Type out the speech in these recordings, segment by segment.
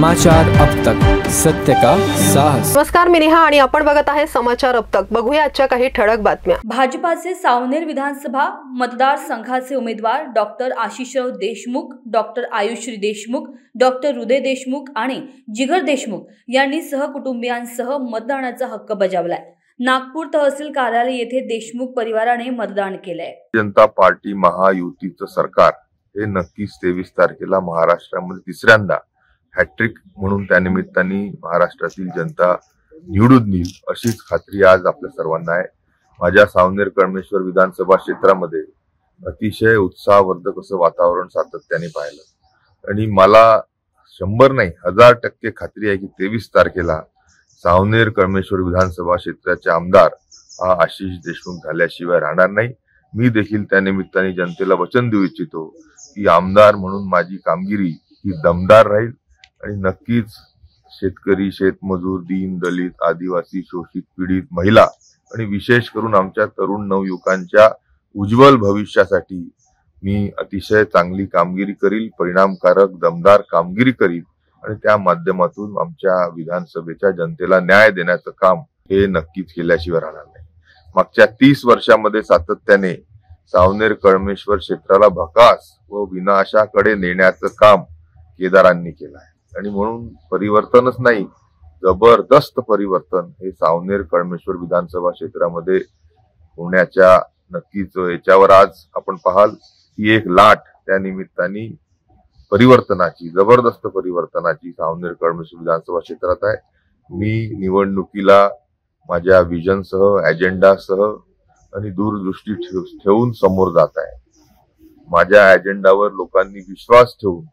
समाचार अब तक, सत्य का साहस। नमस्कार, मी नेहा आणि आपण बघत आहे समाचार अब तक। बघूया आजच्या काही ठळक बातम्या। भाजपाचे सावनेर विधानसभा मतदारसंघाचे उमेदवार doctor Ashishrao Deshmukh, doctor Ayushri Deshmukh, doctor Hriday Deshmukh आणि जिगर देशमुख यांनी सहकुटुंबियांसह मतदानाचा हक्क बजावलाय। नागपूर तहसील कार्यालय येथे देशमुख परिवाराने मतदान केलंय। जनता पार्टी महायुतीचं सरकार हे नक्कीच 23 तारखेला महाराष्ट्रामध्ये तिसऱ्यांदा हॅट्रिक म्हणून त्यानिमित्ताने महाराष्ट्रातील जनता निवडून येईल अशीच खात्री आज आपल्या सर्वांना आहे। माझ्या सावनेर कळमेश्वर विधानसभा क्षेत्रामध्ये अतिशय उत्साहवर्धक असं वातावरण सातत्याने पाहिलं आणि मला 100 नाही 1000% खात्री आहे की 23 तारखेला सावनेर कळमेश्वर विधानसभा क्षेत्राचे आमदार आशिष देशमुख झाल्याशिवाय राहणार नाही। मी देखील त्या निमित्ताने जनतेला वचन देऊ इच्छितो की आमदार म्हणून माझी कामगिरी ही दमदार राहील आणि नक्कीच शेतकरी, शेतमजूर, दीन दलित, आदिवासी, शोषित, पीडित, महिला आणि विशेष करून आमच्या तरुण नवयुवकांच्या उज्ज्वल भविष्यासाठी मी अतिशय चांगली कामगिरी करील, परिणामकारक दमदार कामगिरी करील आणि त्या माध्यमातून आमच्या विधानसभेच्या जनतेला न्याय देण्याचं काम हे नक्कीच केल्याशिवाय राहणार नाही। मागच्या 30 वर्षांमध्ये सातत्याने सावनेर कळमेश्वर क्षेत्राला भकास व विनाशाकडे नेण्याचं काम केदारांनी केलं आहे आणि म्हणून परिवर्तनच नाही, जबरदस्त परिवर्तन हे सावनेर कळमेश्वर विधानसभा क्षेत्रामध्ये होण्याच्या नक्कीच याच्यावर आज आपण पाहाल ही एक लाट त्या निमित्ताने परिवर्तनाची, जबरदस्त परिवर्तनाची सावनेर कळमेश्वर विधानसभा क्षेत्रात आहे। मी निवडणुकीला माझ्या विजनसह, अजेंडासह आणि दूरदृष्टी ठेवून समोर जात आहे। माझ्या अजेंडावर लोकांनी विश्वास ठेवून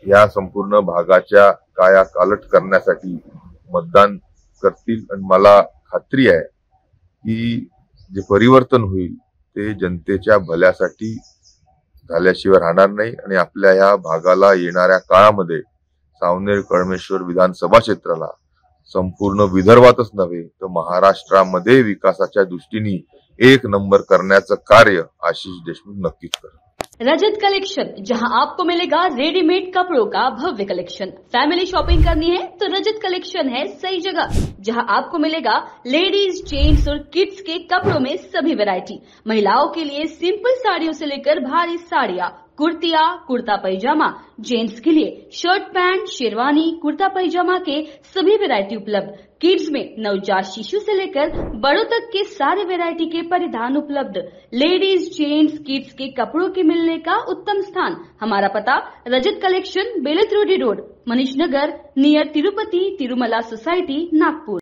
या संपूर्ण भागाच्या कायापालट करण्यासाठी मतदान करतील आणि मला खात्री आहे की जे परिवर्तन होईल ते जनतेच्या भल्यासाठी झाल्याशिवाय राहणार नाही आणि आपल्या या भागाला येणाऱ्या काळामध्ये सावनेर कळमेश्वर विधानसभा क्षेत्राला संपूर्ण विदर्भातच नव्हे तर महाराष्ट्रामध्ये विकासाच्या दृष्टीने 1 नंबर करण्याचं कार्य आशिष देशमुख नक्कीच करेल। रजत कलेक्शन, जहां आपको मिलेगा रेडीमेड कपड़ों का भव्य कलेक्शन। फैमिली शॉपिंग करनी है तो रजत कलेक्शन है सही जगह, जहां आपको मिलेगा लेडीज, जेंट्स और किड्स के कपड़ों में सभी वैरायटी। महिलाओं के लिए सिंपल साड़ियों से लेकर भारी साड़ियां, कुर्तिया, कुर्ता पैजामा, जेंट्स के लिए शर्ट पैंट, शेरवानी, कुर्ता पैजामा के सभी वैरायटी उपलब्ध। किड्स में नवजात शिशु से लेकर बड़ों तक के सारे वैरायटी के परिधान उपलब्ध। लेडीज, जेंट्स, किड्स के कपड़ों के मिलने का उत्तम स्थान। हमारा पता रजत collection, बेलत रोडी road, Manish Nagar, near Tirupati Tirumala society, Nagpur.